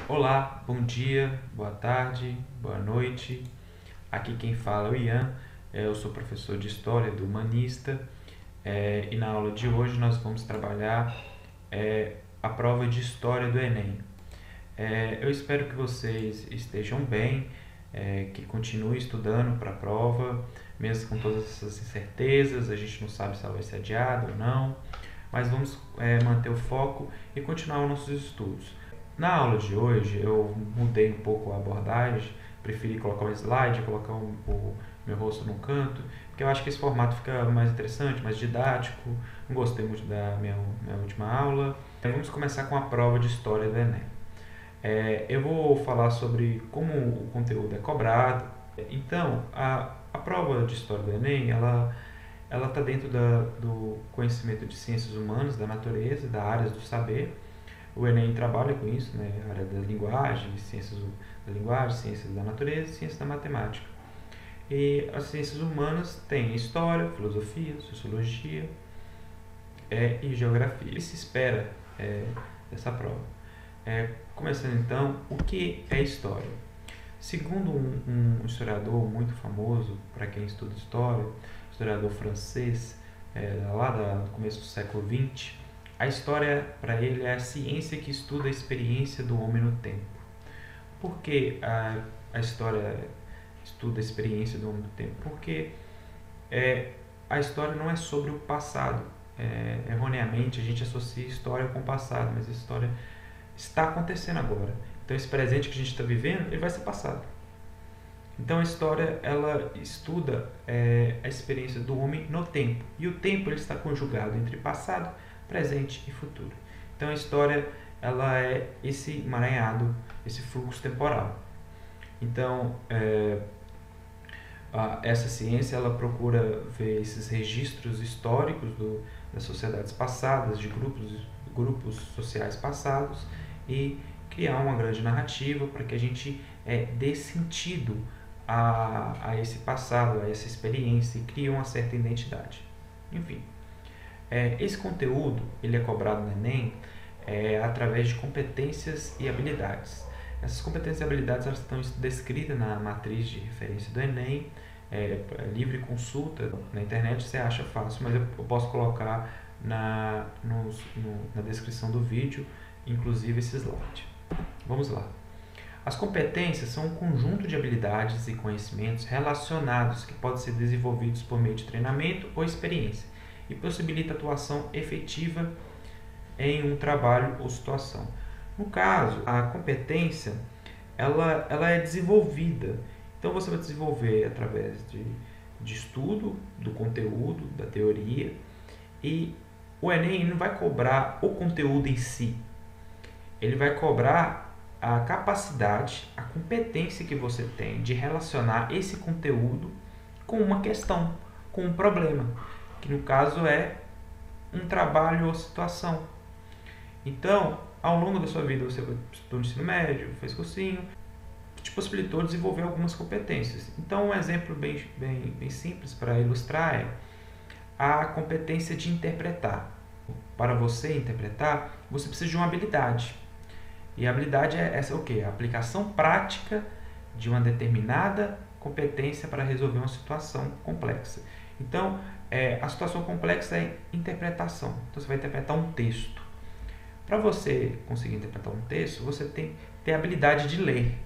Olá, bom dia, boa tarde, boa noite. Aqui quem fala é o Ian, eu sou professor de História do Humanista e na aula de hoje nós vamos trabalhar a prova de História do Enem. Eu espero que vocês estejam bem, que continuem estudando para a prova, mesmo com todas essas incertezas, a gente não sabe se ela vai ser adiada ou não, mas vamos manter o foco e continuar os nossos estudos. Na aula de hoje eu mudei um pouco a abordagem, preferi colocar um slide, colocar o meu rosto num canto, porque eu acho que esse formato fica mais interessante, mais didático, não gostei muito da minha última aula. Vamos começar com a prova de História do Enem. Eu vou falar sobre como o conteúdo é cobrado. Então, a prova de História do Enem, ela está dentro do conhecimento de ciências humanas, da natureza, da área do saber. O Enem trabalha com isso, né? A área da linguagem, ciências da linguagem, ciências da natureza e ciências da matemática. E as ciências humanas têm história, filosofia, sociologia e geografia. O que se espera dessa prova? Começando então, o que é história? Segundo um historiador muito famoso, para quem estuda história, historiador francês, lá do começo do século XX, a história para ele é a ciência que estuda a experiência do homem no tempo. Por que a história estuda a experiência do homem no tempo? Porque a história não é sobre o passado. Erroneamente a gente associa história com o passado, mas a história está acontecendo agora. Então esse presente que a gente está vivendo, ele vai ser passado. Então a história ela estuda a experiência do homem no tempo. E o tempo ele está conjugado entre passado, presente e futuro. Então a história ela é esse emaranhado, esse fluxo temporal. Então essa ciência ela procura ver esses registros históricos das sociedades passadas, de grupos sociais passados e criar uma grande narrativa para que a gente dê sentido a esse passado, a essa experiência e crie uma certa identidade. Enfim, esse conteúdo ele é cobrado no Enem através de competências e habilidades. Essas competências e habilidades elas estão descritas na matriz de referência do Enem, livre consulta na internet, você acha fácil, mas eu posso colocar na descrição do vídeo, inclusive esse slide. Vamos lá. As competências são um conjunto de habilidades e conhecimentos relacionados que podem ser desenvolvidos por meio de treinamento ou experiência e possibilita atuação efetiva em um trabalho ou situação. No caso, a competência ela é desenvolvida. Então você vai desenvolver através de estudo do conteúdo, da teoria, e o Enem não vai cobrar o conteúdo em si. Ele vai cobrar a capacidade, a competência que você tem de relacionar esse conteúdo com uma questão, com um problema, que no caso é um trabalho ou situação. Então, ao longo da sua vida, você estudou no ensino médio, fez cursinho, que te possibilitou desenvolver algumas competências. Então, um exemplo bem simples para ilustrar é a competência de interpretar. Para você interpretar, você precisa de uma habilidade. E a habilidade é essa o quê? A aplicação prática de uma determinada competência para resolver uma situação complexa. Então, a situação complexa é interpretação. Então, você vai interpretar um texto. Para você conseguir interpretar um texto, você tem que ter a habilidade de ler.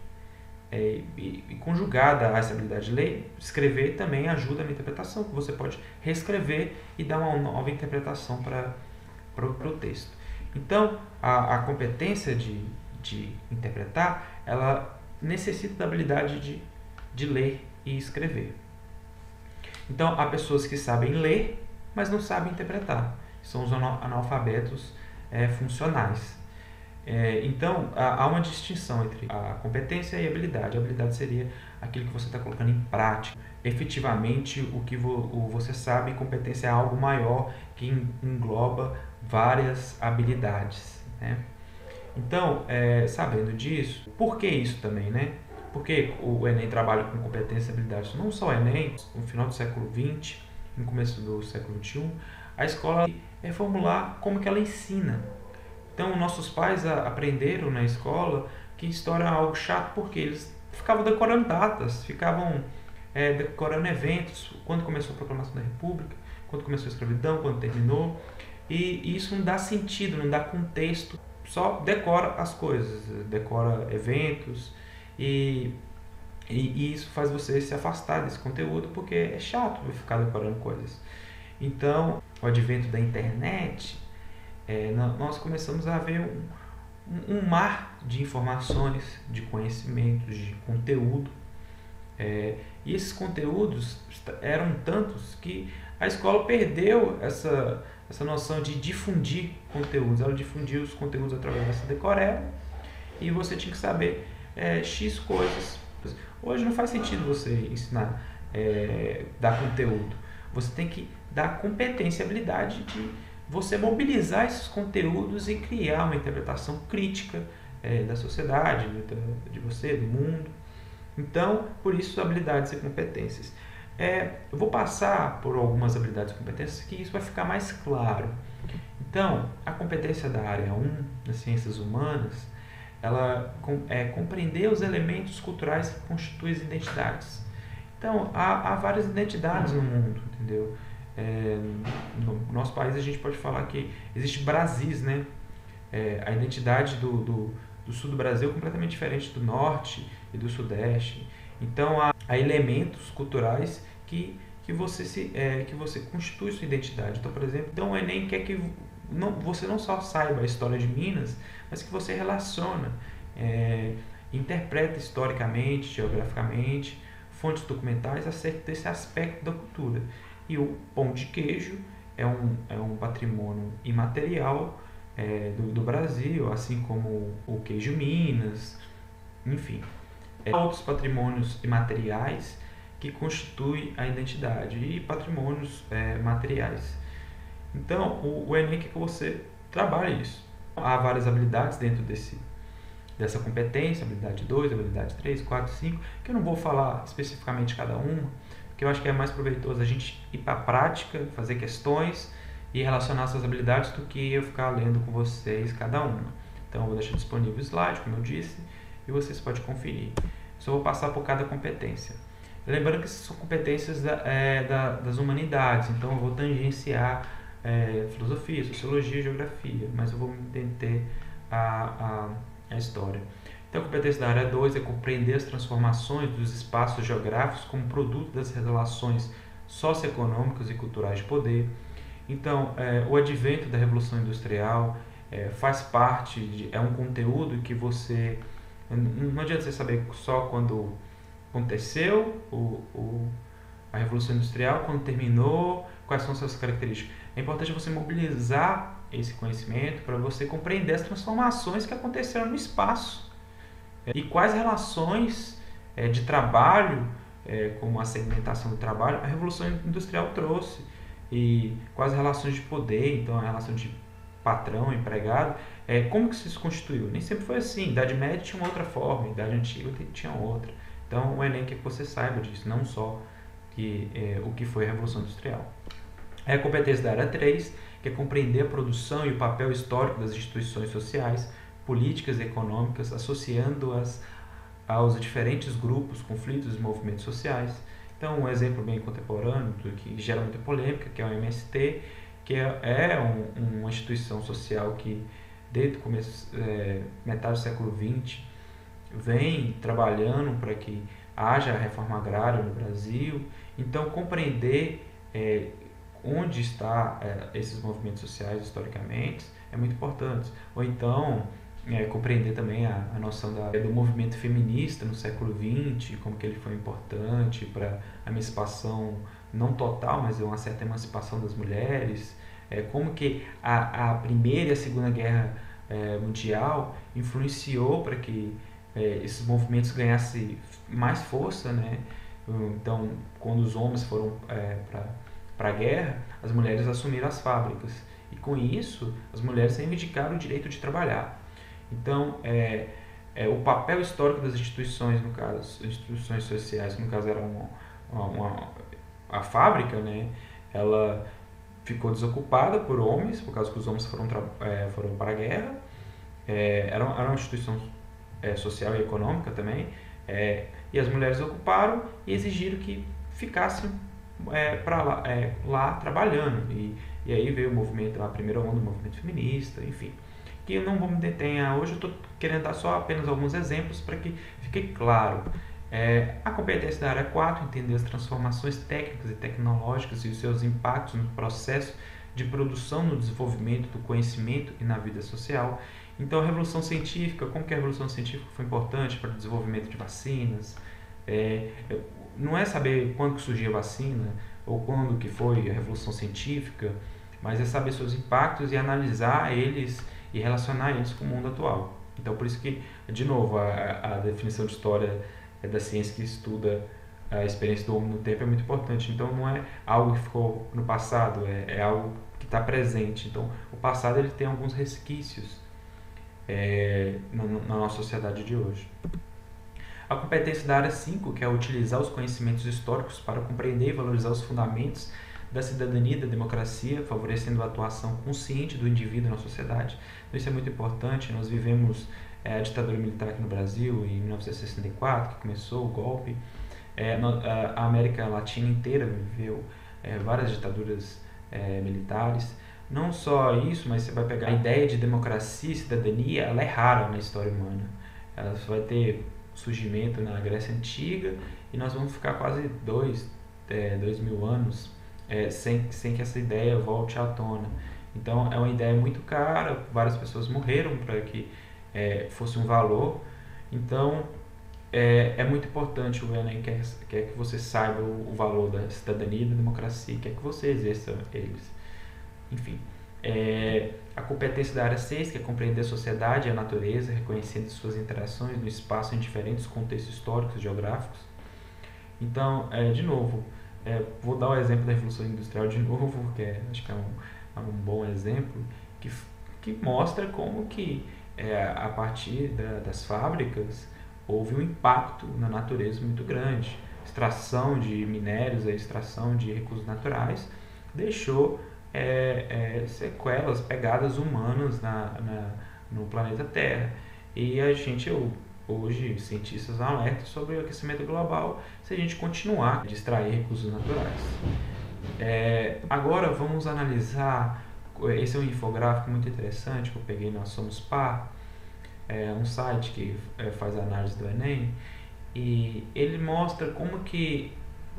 E conjugada a essa habilidade de ler, escrever também ajuda na interpretação, que você pode reescrever e dar uma nova interpretação para o texto. Então, a competência de interpretar, ela necessita da habilidade de ler e escrever. Então, há pessoas que sabem ler, mas não sabem interpretar. São os analfabetos funcionais. Então, há uma distinção entre a competência e a habilidade. A habilidade seria aquilo que você está colocando em prática. Efetivamente, o que você sabe, competência é algo maior que engloba várias habilidades, né? Então, sabendo disso, por que isso também, né? Porque o Enem trabalha com competência e habilidades. Não só o Enem, no final do século XX, no começo do século XXI, a escola formular como que ela ensina. Então, nossos pais aprenderam na escola que história é algo chato, porque eles ficavam decorando datas, ficavam decorando eventos, quando começou a proclamação da República, quando começou a escravidão, quando terminou, e isso não dá sentido, não dá contexto, só decora as coisas, decora eventos, e, e isso faz você se afastar desse conteúdo, porque é chato ficar decorando coisas. Então, o advento da internet, nós começamos a ver um mar de informações, de conhecimentos, de conteúdo. E esses conteúdos eram tantos que a escola perdeu essa noção de difundir conteúdos. Ela difundia os conteúdos através dessa decoreba e você tinha que saber X coisas. Hoje não faz sentido você ensinar, dar conteúdo. Você tem que dar competência e habilidade de você mobilizar esses conteúdos e criar uma interpretação crítica da sociedade, de você, do mundo. Então, por isso, habilidades e competências. Eu vou passar por algumas habilidades e competências que isso vai ficar mais claro. Então, a competência da área 1, das ciências humanas, ela é compreender os elementos culturais que constituem as identidades. Então, há várias identidades no mundo, entendeu? No nosso país a gente pode falar que existe Brasis, né? A identidade do sul do Brasil é completamente diferente do norte e do sudeste. Então há elementos culturais que você constitui sua identidade. Então, por exemplo, o Enem quer que você não só saiba a história de Minas, mas que você relaciona, interpreta historicamente, geograficamente, fontes documentais acerca desse aspecto da cultura. E o pão de queijo é um patrimônio imaterial do Brasil, assim como o queijo Minas, enfim. Há outros patrimônios imateriais que constituem a identidade e patrimônios materiais. Então, o Enem quer que você trabalhe isso. Há várias habilidades dentro dessa competência, habilidade 2, habilidade 3, 4, 5, que eu não vou falar especificamente cada uma, porque eu acho que é mais proveitoso a gente ir para a prática, fazer questões e relacionar essas habilidades do que eu ficar lendo com vocês cada uma. Então eu vou deixar disponível o slide, como eu disse, e vocês podem conferir. Só vou passar por cada competência. Lembrando que essas são competências das humanidades, então eu vou tangenciar filosofia, sociologia e geografia, mas eu vou me deter a história. Então a competência da área 2 é compreender as transformações dos espaços geográficos como produto das relações socioeconômicas e culturais de poder. Então, o advento da Revolução Industrial faz parte, é um conteúdo que você... Não adianta você saber só quando aconteceu a Revolução Industrial, quando terminou, quais são suas características. É importante você mobilizar esse conhecimento para você compreender as transformações que aconteceram no espaço e quais relações de trabalho, como a segmentação do trabalho, a Revolução Industrial trouxe. E quais relações de poder, então a relação de patrão, empregado, como que isso se constituiu? Nem sempre foi assim. Idade Média tinha uma outra forma, Idade Antiga tinha outra. Então o Enem quer que você saiba disso, não só o que foi a Revolução Industrial. A competência da área 3, que é compreender a produção e o papel histórico das instituições sociais, políticas e econômicas, associando-as aos diferentes grupos, conflitos e movimentos sociais. Então, um exemplo bem contemporâneo, que gera muita polêmica, que é o MST, que é uma instituição social que, desde o começo, metade do século XX, vem trabalhando para que haja a reforma agrária no Brasil. Então, compreender onde estão esses movimentos sociais historicamente é muito importante. Ou então, compreender também a noção do movimento feminista no século XX, como que ele foi importante para a emancipação, não total, mas uma certa emancipação das mulheres, como que a Primeira e a Segunda Guerra Mundial influenciou para que esses movimentos ganhassem mais força, né? Então, quando os homens foram para a guerra, as mulheres assumiram as fábricas, e com isso as mulheres reivindicaram o direito de trabalhar. Então, o papel histórico das instituições, no caso, instituições sociais, que no caso era a fábrica, né, ela ficou desocupada por homens, por causa que os homens foram para a guerra. Era uma instituição social e econômica também, e as mulheres ocuparam e exigiram que ficassem lá trabalhando. E aí veio o movimento, a primeira onda do movimento feminista, enfim. Que eu não vou me detenhar hoje, eu estou querendo dar só apenas alguns exemplos para que fique claro. A competência da área 4, entender as transformações técnicas e tecnológicas e os seus impactos no processo de produção, no desenvolvimento do conhecimento e na vida social. Então, a Revolução Científica, como que a Revolução Científica foi importante para o desenvolvimento de vacinas? Não é saber quando que surgiu a vacina ou quando que foi a Revolução Científica, mas é saber seus impactos e analisar eles e relacionar eles com o mundo atual. Então, por isso que, de novo, a definição de história da ciência que estuda a experiência do homem no tempo é muito importante. Então, não é algo que ficou no passado, é algo que está presente. Então, o passado ele tem alguns resquícios na nossa sociedade de hoje. A competência da área 5, que é utilizar os conhecimentos históricos para compreender e valorizar os fundamentos da cidadania e da democracia, favorecendo a atuação consciente do indivíduo na sociedade. Então, isso é muito importante. Nós vivemos a ditadura militar aqui no Brasil em 1964, que começou o golpe. A América Latina inteira viveu várias ditaduras militares. Não só isso, mas você vai pegar a ideia de democracia e cidadania, ela é rara na história humana. Ela vai ter surgimento na Grécia Antiga e nós vamos ficar quase 2.000 anos sem que essa ideia volte à tona. Então, é uma ideia muito cara, várias pessoas morreram para que fosse um valor. Então, é muito importante. O Enem quer que você saiba o valor da cidadania e da democracia, quer que você exerça eles. Enfim, a competência da área 6, que é compreender a sociedade e a natureza, reconhecendo suas interações no espaço em diferentes contextos históricos e geográficos. Então, de novo, vou dar o exemplo da Revolução Industrial de novo, porque acho que é um bom exemplo, que mostra como que a partir das fábricas houve um impacto na natureza muito grande. Extração de minérios, a extração de recursos naturais deixou sequelas, pegadas humanas no planeta Terra. E a gente, hoje, cientistas alertam sobre o aquecimento global se a gente continuar a extrair recursos naturais. Agora vamos analisar, esse é um infográfico muito interessante que eu peguei na Somos Par, um site que faz a análise do Enem, e ele mostra como que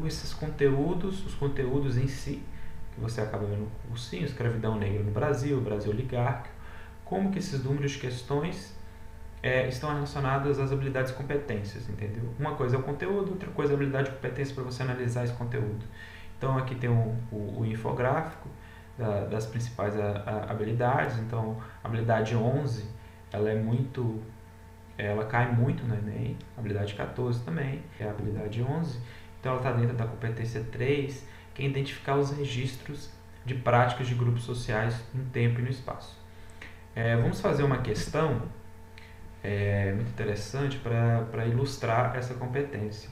esses conteúdos, os conteúdos em si, que você acaba vendo no cursinho, escravidão negra no Brasil, Brasil oligárquico, como que esses números de questões estão relacionadas às habilidades e competências, entendeu? Uma coisa é o conteúdo, outra coisa é a habilidade e competência para você analisar esse conteúdo. Então aqui tem o infográfico das principais habilidades. Então a habilidade 11, ela cai muito no Enem, a habilidade 14 também, é a habilidade 11, então ela está dentro da competência 3, que é identificar os registros de práticas de grupos sociais no tempo e no espaço. Vamos fazer uma questão muito interessante para ilustrar essa competência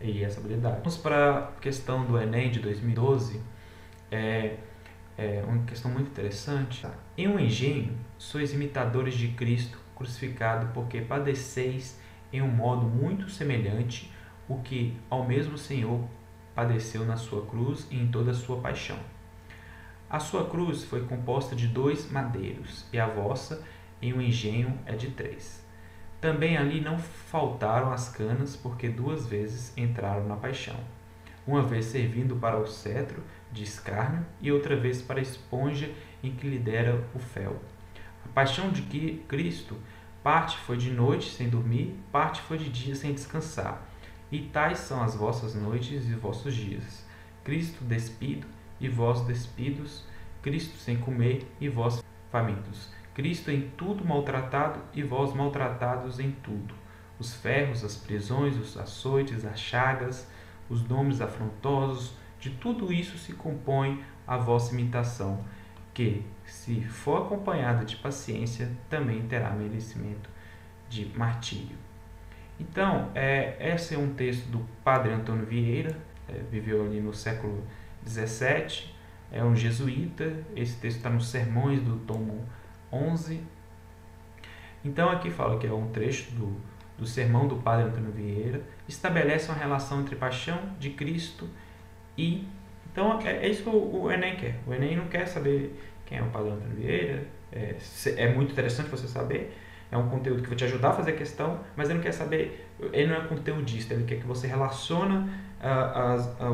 e essa habilidade. Vamos para a questão do Enem de 2012, uma questão muito interessante. Em um engenho, sois imitadores de Cristo crucificado, porque padeceis em um modo muito semelhante o que ao mesmo Senhor padeceu na sua cruz e em toda a sua paixão. A sua cruz foi composta de 2 madeiros, e a vossa em um engenho é de 3. Também ali não faltaram as canas, porque 2 vezes entraram na paixão, uma vez servindo para o cetro de escárnio e outra vez para a esponja em que lhe dera o fel. A paixão de Cristo, parte foi de noite sem dormir, parte foi de dia sem descansar. E tais são as vossas noites e vossos dias. Cristo despido e vós despidos, Cristo sem comer e vós famintos. Cristo em tudo maltratado e vós maltratados em tudo. Os ferros, as prisões, os açoites, as chagas, os nomes afrontosos, de tudo isso se compõe a vossa imitação, que, se for acompanhada de paciência, também terá merecimento de martírio. Então, esse é um texto do Padre Antônio Vieira, viveu ali no século XVII, é um jesuíta. Esse texto está nos Sermões do tomo 11. Então, aqui fala que é um trecho do sermão do Padre Antônio Vieira, estabelece uma relação entre paixão de Cristo e... Então, é isso que o Enem quer. O Enem não quer saber quem é o Padre Antônio Vieira. É muito interessante você saber. É um conteúdo que vai te ajudar a fazer a questão, mas ele não quer saber... Ele não é conteudista, ele quer que você relaciona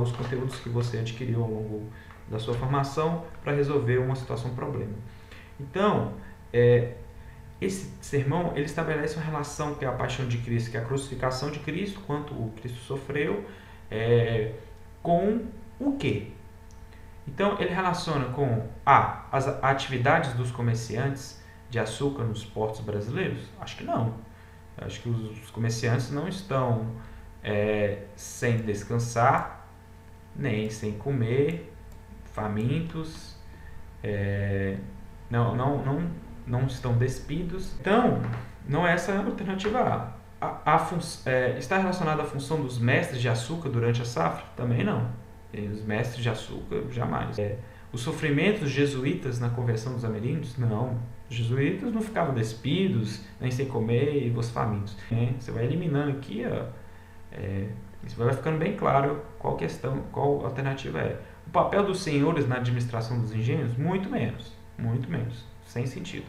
os conteúdos que você adquiriu ao longo da sua formação para resolver uma situação, um problema. Então, esse sermão ele estabelece uma relação que é a paixão de Cristo, que é a crucificação de Cristo, quanto o Cristo sofreu, com o quê? Então, ele relaciona com as atividades dos comerciantes de açúcar nos portos brasileiros? Acho que não. Acho que os comerciantes não estão sem descansar, nem sem comer, famintos, não estão despidos. Então, não é essa a alternativa A. Está relacionada à função dos mestres de açúcar durante a safra? Também não. E os mestres de açúcar, jamais. Os sofrimentos dos jesuítas na conversão dos ameríndios? Não. Os jesuítas não ficavam despidos, nem sem comer e os famintos. Você vai eliminando aqui, isso vai ficando bem claro qual alternativa é. O papel dos senhores na administração dos engenhos? Muito menos, sem sentido.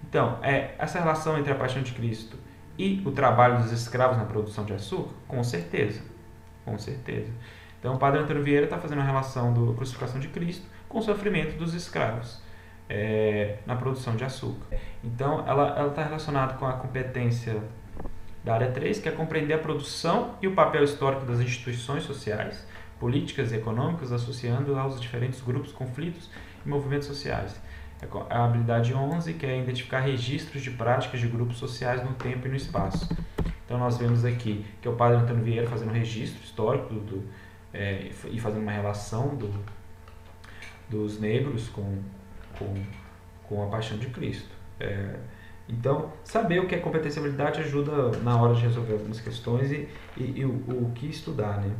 Então, essa relação entre a paixão de Cristo e o trabalho dos escravos na produção de açúcar? Com certeza. Então, o Padre Antônio Vieira está fazendo a relação da crucificação de Cristo com o sofrimento dos escravos na produção de açúcar. Então, ela está relacionada com a competência da área 3, que é compreender a produção e o papel histórico das instituições sociais, políticas e econômicas, associando aos diferentes grupos, conflitos e movimentos sociais. A habilidade 11, que é identificar registros de práticas de grupos sociais no tempo e no espaço. Então, nós vemos aqui que é o Padre Antônio Vieira fazendo um registro histórico e fazendo uma relação dos negros com a paixão de Cristo. Então, saber o que é competência e habilidade ajuda na hora de resolver algumas questões e o que estudar, né?